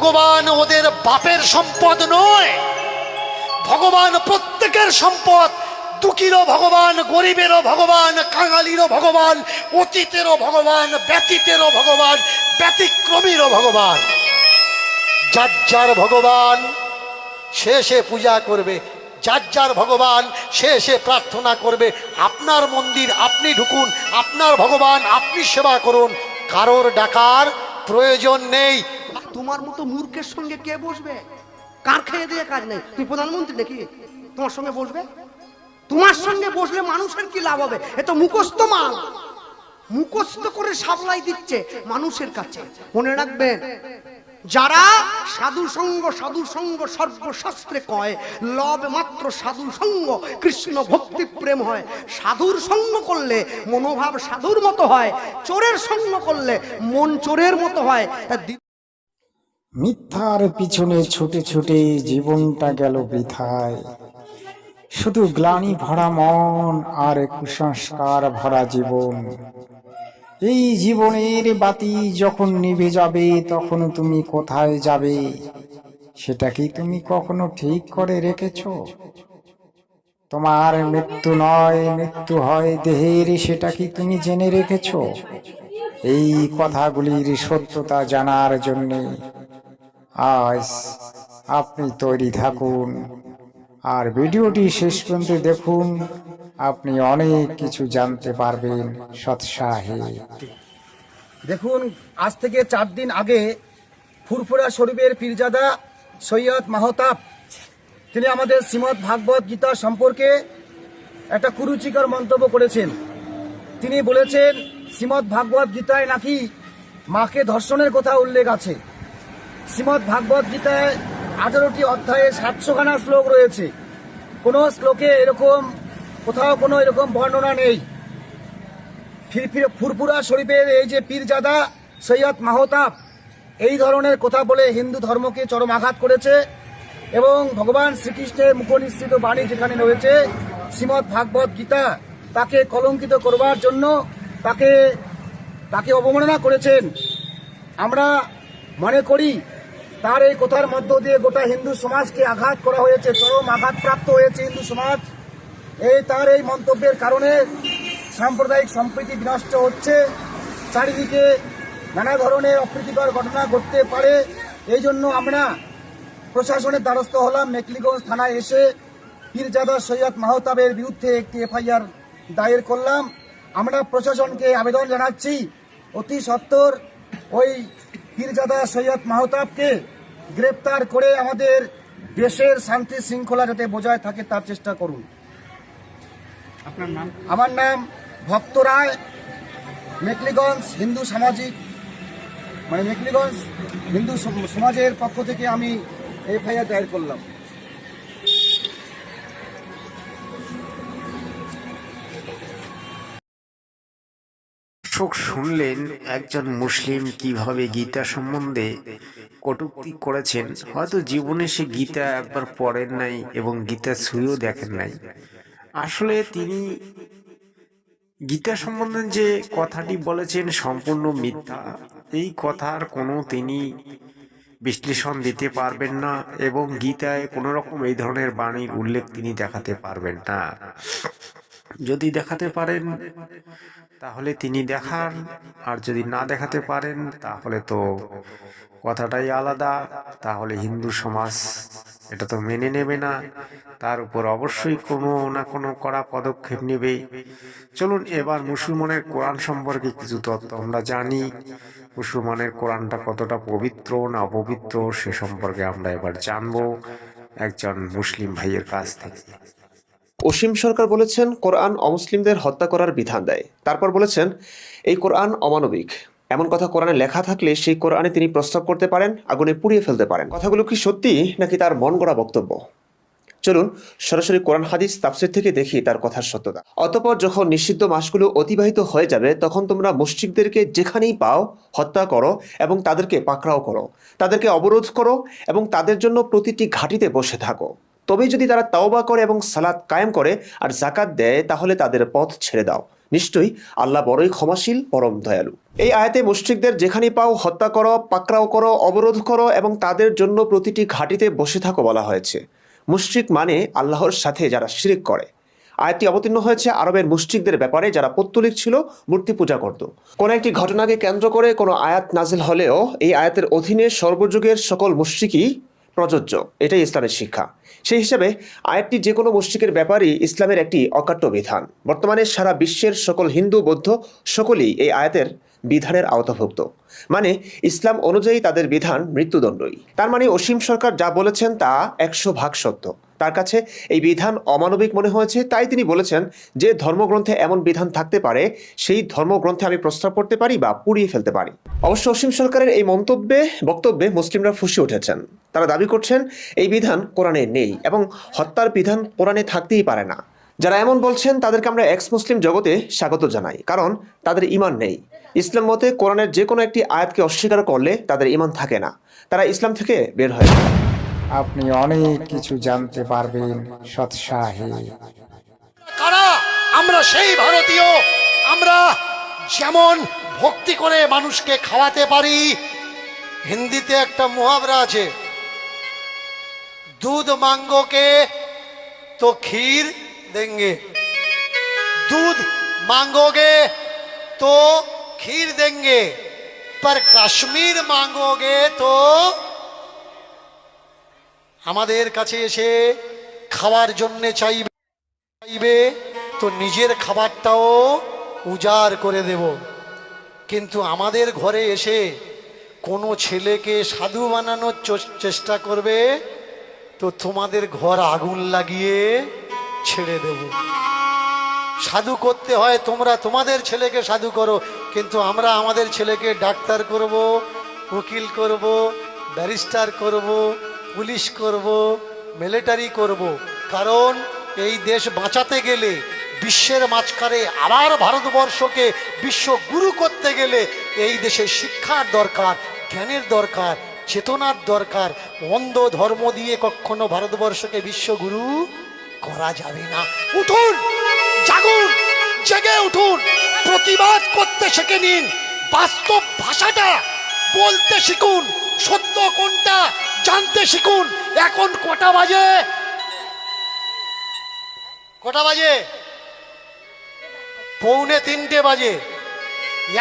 ভগবান ওদের বাপের সম্পদ নয়, ভগবান প্রত্যেকের সম্পদ। দুঃখীরও ভগবান, গরিবেরও ভগবান, কাঙালিরও ভগবান, অতীতেরও ভগবান, ব্যতীতেরও ভগবান, ব্যতিক্রমীরও ভগবান। যার যার ভগবান সে সে পূজা করবে, যার যার ভগবান সে সে প্রার্থনা করবে। আপনার মন্দির আপনি ঢুকুন, আপনার ভগবান আপনি সেবা করুন, কারোর ডাকার প্রয়োজন নেই। তোমার মতো মূর্খের সঙ্গে কে বসবে? কার খেয়ে দিয়ে কাজ নেই, তুই প্রধানমন্ত্রী নাকি তোমার সঙ্গে বসবে? তোমার সঙ্গে বসলে মানুষের কি লাভ হবে? এ তো মুখস্থ মাল, মুখস্থ করে সাপ্লাই দিচ্ছে মানুষের কাছে। মনে রাখবেন, যারা সাধু সঙ্গ সর্বশাস্ত্রে কয়, লব মাত্র সাধু সঙ্গ কৃষ্ণ ভক্তি প্রেম হয়। সাধুর সঙ্গ করলে মনোভাব সাধুর মতো হয়, চোরের সঙ্গ করলে মন চোরের মতো হয়। মিথ্যার পিছনে ছুটে ছুটে জীবনটা গেল বৃথায়, শুধু গ্লানি ভরা মন আর কুসংস্কার ভরা জীবন। এই জীবনের বাতি যখন নিভে যাবে তখন তুমি কোথায় যাবে সেটা কি তুমি কখনো ঠিক করে রেখেছো? তোমার মৃত্যু নয়, মৃত্যু হয় দেহের, সেটা কি তুমি জেনে রেখেছো? এই কথাগুলির সত্যতা জানার জন্যে আজ আপনি তৈরি থাকুন আর ভিডিওটি শেষ পর্যন্ত দেখুন, আপনি অনেক কিছু জানতে পারবেন সৎসাহে। দেখুন, আজ থেকে 4 দিন আগে ফুরফুরা শরীফের পীরজাদা সৈয়দ মাহতাব তিনি আমাদের শ্রীমদ্ ভাগবত গীতা সম্পর্কে একটা কুরুচিকর মন্তব্য করেছেন। তিনি বলেছেন শ্রীমদ্ ভাগবত গীতায় নাকি মাকে ধর্ষণের কথা উল্লেখ আছে। শ্রীমদ্ ভাগবত গীতায় 18টি অধ্যায়ে 700খানা শ্লোক রয়েছে। কোনো শ্লোকে এরকম কোথাও কোনো এরকম বর্ণনা নেই। ফুরফুরা শরীফের এই যে পীরজাদা সৈয়দ মাহতাব এই ধরনের কথা বলে হিন্দু ধর্মকে চরম আঘাত করেছে এবং ভগবান শ্রীকৃষ্ণের মুখনিসৃত বাণী যেখানে রয়েছে শ্রীমদ্ ভাগবত গীতা, তাকে কলঙ্কিত করবার জন্য তাকে অবমাননা করেছেন। আমরা মনে করি তার এই কথার মধ্য দিয়ে গোটা হিন্দু সমাজকে আঘাত করা হয়েছে, চরম আঘাতপ্রাপ্ত হয়েছে হিন্দু সমাজ। তার এই মন্তব্যের কারণে সাম্প্রদায়িক সম্প্রীতি বিনষ্ট হচ্ছে, চারিদিকে নানা ধরনের অপ্রীতিকর ঘটনা ঘটতে পারে। এই জন্য আমরা প্রশাসনের দ্বারস্থ হলাম, মেকলিগঞ্জ থানায় এসে পীরজাদা সৈয়দ মাহতাবের বিরুদ্ধে একটি এফআইআর দায়ের করলাম। আমরা প্রশাসনকে আবেদন জানাচ্ছি অতি সত্বর ওই পীরজাদা সৈয়দ মাহতাবকে গ্রেপ্তার করে আমাদের দেশের শান্তি শৃঙ্খলা যাতে বজায় থাকে তার চেষ্টা করুন। আপনার নাম? আমার নাম ভক্ত রায়, মেকলিগঞ্জ হিন্দু সামাজিক মেকলিগঞ্জ হিন্দু সমাজের পক্ষ থেকে আমি এফআইআর দায়ের করলাম। শুনলেন একজন মুসলিম কিভাবে গীতা সম্বন্ধে কটূক্তি করেছেন। হয়তো জীবনে সে গীতা একবার পড়েন নাই এবং গীতা ছুঁয়েও দেখেন নাই। আসলে তিনি গীতা সম্বন্ধে যে কথাটি বলেছেন সম্পূর্ণ মিথ্যা। এই কথার কোনো তিনি বিশ্লেষণ দিতে পারবেন না এবং গীতায় কোনো রকম এই ধরনের বাণীর উল্লেখ তিনি দেখাতে পারবেন না। যদি দেখাতে পারেন তাহলে তিনি দেখান, আর যদি না দেখাতে পারেন তাহলে তো কথাটাই আলাদা। তাহলে হিন্দু সমাজ এটা তো মেনে নেবে না, তার উপর অবশ্যই কোনো না কোনো কড়া পদক্ষেপ নেবে। চলুন এবার মুসলমানের কোরআন সম্পর্কে কিছু তথ্য আমরা জানি। মুসলমানের কোরআনটা কতটা পবিত্র না অপবিত্র সে সম্পর্কে আমরা এবার জানবো একজন মুসলিম ভাইয়ের কাছ থেকে। অসীম সরকার বলেছেন কোরআন অমুসলিমদের হত্যা করার বিধান দেয়। তারপর বলেছেন এই কোরআন অমানবিক। এমন কথা কোরআনে লেখা থাকলে সেই কোরআনে তিনি প্রস্তাব করতে পারেন, আগুনে পুড়িয়ে ফেলতে পারেন। কথাগুলো কি সত্যি নাকি তার মন গড়া বক্তব্য? চলুন সরাসরি কোরআন হাদিস তাফসীর থেকে দেখি তার কথার সত্যতা। অতঃপর যখন নিষিদ্ধ মাসগুলো অতিবাহিত হয়ে যাবে তখন তোমরা মুশরিকদেরকে যেখানেই পাও হত্যা করো এবং তাদেরকে পাকড়াও করো, তাদেরকে অবরোধ করো এবং তাদের জন্য প্রতিটি ঘাঁটিতে বসে থাকো। তবেই যদি তারা তাওবা করে এবং সালাত কায়েম করে আর যাকাত দেয় তাহলে তাদের পথ ছেড়ে দাও, নিশ্চয়ই আল্লাহ বড়ই ক্ষমাশীল, পরম দয়ালু। এই আয়াতে মুশরিকদের যেখানে পাও হত্যা করো, পাকড়াও করো, অবরোধ করো এবং তাদের জন্য প্রতিটি ঘাঁটিতে বসে থাকো বলা হয়েছে। মুশরিক মানে আল্লাহর সাথে যারা শিরক করে। আয়াতটি অবতীর্ণ হয়েছে আরবের মুশরিকদের ব্যাপারে, যারা পৌত্তলিক ছিল, মূর্তি পূজা করত। কোনো একটি ঘটনাকে কেন্দ্র করে কোনো আয়াত নাজিল হলেও এই আয়াতের অধীনে সর্বযুগের সকল মুশরিকই প্রযোজ্য। এটাই ইসলামের শিক্ষা। সেই হিসাবে আয়াতটি যে কোনো মুশরিকের ব্যাপারই ইসলামের একটি অকাট্য বিধান। বর্তমানে সারা বিশ্বের সকল হিন্দু, বৌদ্ধ সকলেই এই আয়াতের বিধানের আওতাভুক্ত। মানে ইসলাম অনুযায়ী তাদের বিধান মৃত্যুদণ্ডই। তার মানে অসীম সরকার যা বলেছেন তা 100% সত্য। তার কাছে এই বিধান অমানবিক মনে হয়েছে, তাই তিনি বলেছেন যে ধর্মগ্রন্থে এমন বিধান থাকতে পারে সেই ধর্মগ্রন্থে আমি প্রস্তাব করতে পারি বা পুড়িয়ে ফেলতে পারি। অবশ্য অসীম সরকারের এই বক্তব্যে মুসলিমরা ফুঁসে উঠেছেন। তারা দাবি করছেন এই বিধান কোরআনে নেই এবং হত্যার বিধান কোরআনে থাকতেই পারে না। যারা এমন বলছেন তাদেরকে আমরা এক্স মুসলিম জগতে স্বাগত জানাই, কারণ তাদের ঈমান নেই। ইসলাম মতে কোরআনের যে কোনো একটি আয়াতকে অস্বীকার করলে তাদের ঈমান থাকে না, তারা ইসলাম থেকে বের হয়ে যায়। আপনি অনেক কিছু জানতে পারবেন সৎ সাহেব। কারা? আমরা সেই ভারতীয়, আমরা যেমন ভক্তি করে মানুষকে খাওয়াতে পারি। হিন্দিতে একটা মুহাবরা আছে, दूध मांगोगे तो खीर देंगे, दूध मांगोगे तो खीर देंगे, पर कश्मीर मांगोगे तो আমাদের কাছে এসে খাওয়ার জন্য চাইবে তো নিজের খাবারটাও উজাড় করে দেব। কিন্তু আমাদের ঘরে এসে কোনো ছেলেকে সাধু বানানোর চেষ্টা করবে তো তোমাদের ঘর আগুন লাগিয়ে ছেড়ে দেব। সাধু করতে হয় তোমরা তোমাদের ছেলেকে সাধু করো, কিন্তু আমরা আমাদের ছেলেকে ডাক্তার করব, উকিল করব, ব্যারিস্টার করব, পুলিশ করব, মিলিটারি করব। কারণ এই দেশ বাঁচাতে গেলে, বিশ্বের মাঝখানে আবার ভারতবর্ষকে বিশ্বগুরু করতে গেলে এই দেশে শিক্ষার দরকার, জ্ঞানের দরকার, চেতনার দরকার। অন্ধ ধর্ম দিয়ে কখনো ভারতবর্ষকে বিশ্বগুরু করা যাবে না। উঠুন, জাগুন, জেগে উঠুন, প্রতিবাদ করতে শিখে নিন, বাস্তব ভাষাটা বলতে শিখুন, সত্য কোনটা জানতে শিখুন। এখন কটা বাজে? কটা বাজে? 2:45 বাজে।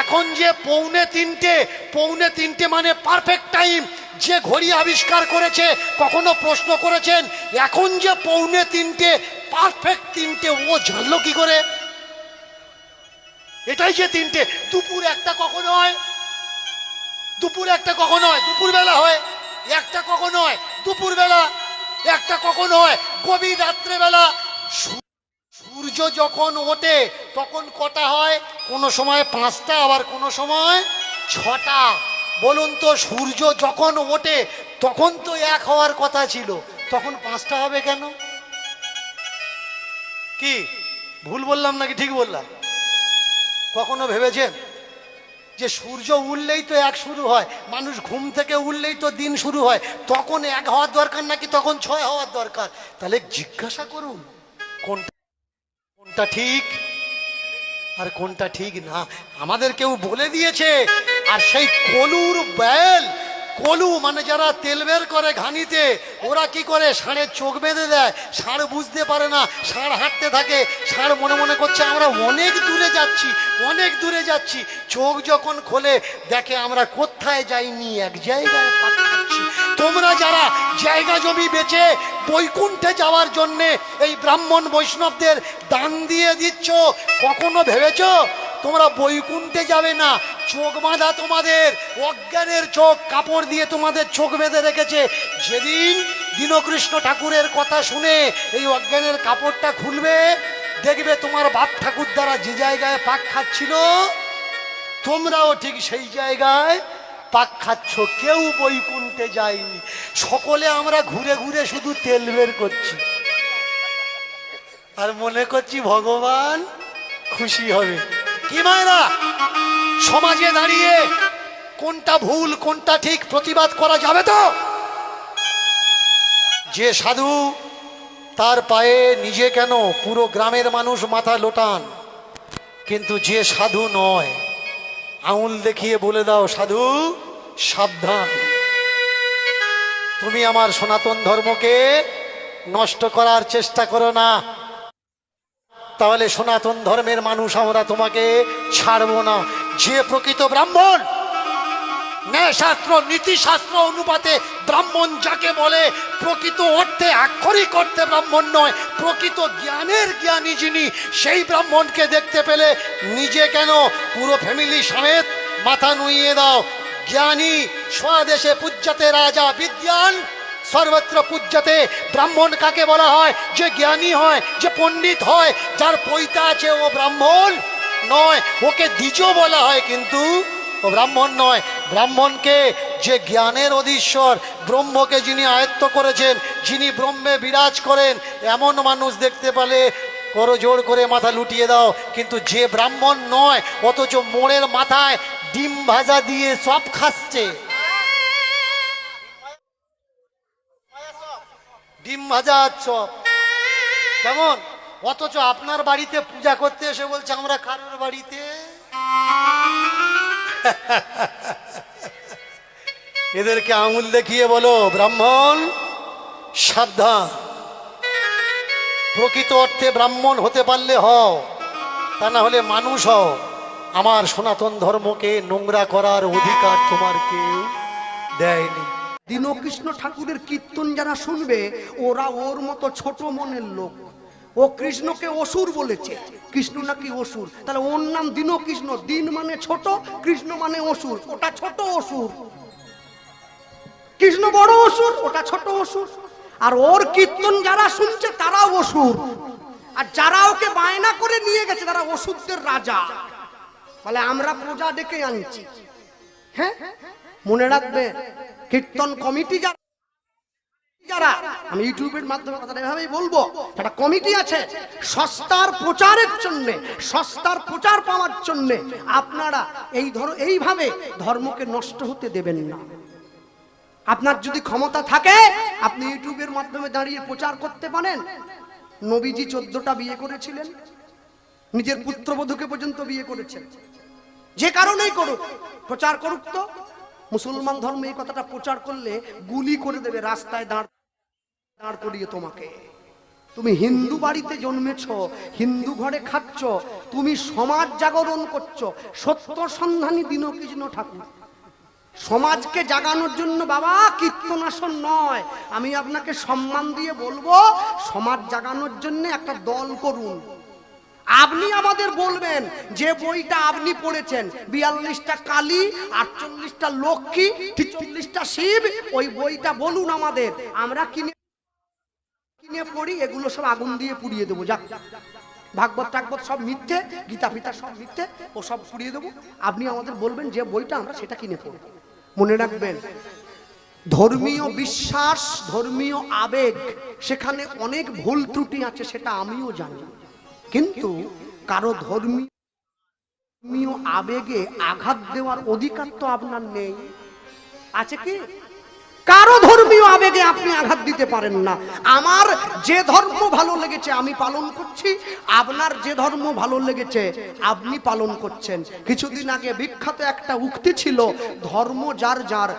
এখন যে 2:45 মানে পারফেক্ট টাইম। যে ঘড়ি আবিষ্কার করেছে কখনো প্রশ্ন করেছেন এখন যে 2:45 পারফেক্ট 3টে, ও জানলো কি করে? এটাই যে 3টে। দুপুর 1টা কখন হয়? দুপুর 1টা কখন হয়? দুপুর বেলা হয়। 1টা কখন হয়? দুপুর বেলা। 1টা কখন হয়? গভীর রাত্রে বেলা। সূর্য যখন ওঠে তখন কটা হয়? কোনো সময় 5টা, আবার কোনো সময় 6টা। বলুন তো, সূর্য যখন ওঠে তখন তো 1 হওয়ার কথা ছিল, তখন 5টা হবে কেন? কি ভুল বললাম নাকি ঠিক বললাম? কখনো ভেবেছেন যে সূর্য উঠলেই তো 1 শুরু হয়, মানুষ ঘুম থেকে উঠলেই তো দিন শুরু হয়, তখন 1 হওয়ার দরকার নাকি তখন 6 হওয়ার দরকার? তাহলে জিজ্ঞাসা করুন কোনটা ঠিক আর কোনটা ঠিক না। আমাদের কেউ বলে দিয়েছে। আর সেই কলুর বেল, কলু মানে যারা তেল বের করে ঘানিতে, ওরা কি করে? ষাঁড়ের চোখ বেঁধে দেয়। ষাঁড় বুঝতে পারে না, ষাঁড় হাঁটতে থাকে, ষাঁড় মনে মনে করছে আমরা অনেক দূরে যাচ্ছি, অনেক দূরে যাচ্ছি। চোখ যখন খোলে দেখে আমরা কোথায় যাইনি, এক জায়গায় পাক খাচ্ছি। তোমরা যারা জায়গা জমি বেচে বৈকুণ্ঠে যাওয়ার জন্যে এই ব্রাহ্মণ বৈষ্ণবদের দান দিয়ে দিচ্ছ, কখনো ভেবেছ তোমরা বৈকুণ্ঠে যাবে না? চোখ বাঁধা তোমাদের, অজ্ঞানের চোখ, কাপড় দিয়ে তোমাদের চোখ বেঁধে রেখেছে। যেদিন দীনকৃষ্ণ ঠাকুরের কথা শুনে এই অজ্ঞানের কাপড়টা খুলবে, দেখবে তোমার বাপ ঠাকুর দ্বারা যে জায়গায় পাক খাচ্ছিল তোমরাও ঠিক সেই জায়গায় পাক খাচ্ছ। কেউ বৈকুণ্ঠে যায়নি। সকলে আমরা ঘুরে ঘুরে শুধু তেল বের করছি আর মনে করছি ভগবান খুশি হবে। কি মায়েরা, সমাজে দাঁড়িয়ে কোনটা ভুল কোনটা ঠিক প্রতিবাদ করা যাবে তো? যে সাধু তার পায়ে নিজে কেন পুরো গ্রামের মানুষ মাথা লোটান, কিন্তু যে সাধু নয়, আঙুল দেখিয়ে বলে দাও সাধু সাবধান, তুমি আমার সনাতন ধর্মকে নষ্ট করার চেষ্টা করো না, তাহলে সনাতন ধর্মের মানুষ আমরা তোমাকে ছাড়বো না। যে প্রকৃত ব্রাহ্মণ, ন্যায়শাস্ত্র নীতিশাস্ত্র অনুপাতে ব্রাহ্মণ যাকে বলে, প্রকৃত অর্থে আক্ষরিক অর্থে ব্রাহ্মণ নয়, প্রকৃত জ্ঞানের জ্ঞানী যিনি, সেই ব্রাহ্মণকে দেখতে পেলে নিজে কেন পুরো ফ্যামিলি সমেত মাথা নুইয়ে দাও। জ্ঞানী স্বদেশে পূজ্যতে রাজা বিদ্যান সর্বত্র পূজ্যতে। ব্রাহ্মণ কাকে বলা হয়? যে জ্ঞানী হয়, যে পণ্ডিত হয়, যার পৈতা আছে ও ব্রাহ্মণ নয়, ওকে দ্বিজ বলা হয়, কিন্তু ও ব্রাহ্মণ নয়। ব্রাহ্মণকে যে জ্ঞানের অধীশ্বর, ব্রহ্মকে যিনি আয়ত্ত করেছেন, যিনি ব্রহ্মে বিরাজ করেন, এমন মানুষ দেখতে পেলে করো জোর করে মাথা লুটিয়ে দাও। কিন্তু যে ব্রাহ্মণ নয়, অথচ মোড়ের মাথায় ডিম ভাজা দিয়ে সব খাচ্ছে, ডিম ভাজা চপ কেমন, অথচ আপনার বাড়িতে পূজা করতে এসে বলছে আমরা কারোর বাড়িতে। এদেরকে আঙুল দেখিয়ে বলো ব্রাহ্মণ সাবধান, প্রকৃত অর্থে ব্রাহ্মণ হতে পারলে হও, তা না হলে মানুষ হও। আমার সনাতন ধর্মকে নোংরা করার অধিকার তোমার কেউ দেয়নি। দীনকৃষ্ণ ঠাকুরের কীর্তন যারা শুনবে, ওরা ওর মতো ছোট মনের লোক। ও কৃষ্ণকে অসুর বলেছে, কৃষ্ণ নাকি অসুর, তাহলে ওর নাম দীনকৃষ্ণ। দিন মানে ছোট, কৃষ্ণ মানে অসুর, ওটা ছোট অসুর। কৃষ্ণ বড় অসুর, ওটা ছোট অসুর। আর ওর কীর্তন যারা শুনছে তারাও অসুর, আর যারা ওকে বায়না করে নিয়ে গেছে তারা অসুরদের রাজা। বলে আমরা পূজা ডেকে আনছি। হ্যাঁ, মনে রাখবে, কীর্তন কমিটি যারা, আমি ইউটিউবের মাধ্যমে কথাটা এভাবেই বলবো, একটা কমিটি আছে সস্তার প্রচারের জন্য, সস্তার প্রচার পাওয়ার জন্য আপনারা এইভাবে ধর্মকে নষ্ট হতে দেবেন না। আপনার যদি ক্ষমতা থাকে, আপনি ইউটিউবের মাধ্যমে দাঁড়িয়ে প্রচার করতে পারেন। নবীজি 14টা বিয়ে করেছিলেন, নিজের পুত্রবধূকে পর্যন্ত বিয়ে করেছেন। যে কারণেই করুক, প্রচার করুক। তো মুসলমান ধর্মে এই কথাটা প্রচার করলে গুলি করে দেবে, রাস্তায় দাঁড় করিয়ে তোমাকে। তুমি হিন্দু বাড়িতে জন্মেছ, হিন্দু ঘরে খাচ্ছ, তুমি সমাজ জাগরণ করছো। সত্য সন্ধানী দীনকৃষ্ণ ঠাকুর সমাজকে জাগানোর জন্য বাবা কীর্তনাসন নয়। আমি আপনাকে সম্মান দিয়ে বলবো, সমাজ জাগানোর জন্য একটা দল করুন। আপনি আমাদের বলবেন যে বইটা আপনি পড়েছেন, 42টা কালী, 48টা লক্ষ্মী, 43টা শিব, ওই বইটা বলুন আমাদের, আমরা কিনে পড়ি, এগুলো সব আগুন দিয়ে পুড়িয়ে দেবো। যাক, ভাগবত টাগবত সব মিথ্যে, গীতা ফিতা সব মিথ্যে, ও সব পুড়িয়ে দেবো। আপনি আমাদের বলবেন যে বইটা, আমরা সেটা কিনে পড়ব। মনে রাখবেন, ধর্মীয় বিশ্বাস, ধর্মীয় আবেগ, সেখানে অনেক ভুল ত্রুটি আছে, সেটা আমিও জানি। কিন্তু কারো ধর্মীয় আবেগে আঘাত দেওয়ার অধিকার তো আপনার নেই, আছে কি? কারো ধর্মীয় আবেগে আপনি আঘাত দিতে পারেন না। আমার যে ধর্ম ভালো লেগেছে আমি পালন করছি, আপনার যে ধর্ম ভালো লেগেছে আপনি পালন করছেন। কিছুদিন আগে বিখ্যাত একটা উক্তি ছিল, ধর্ম যার যার।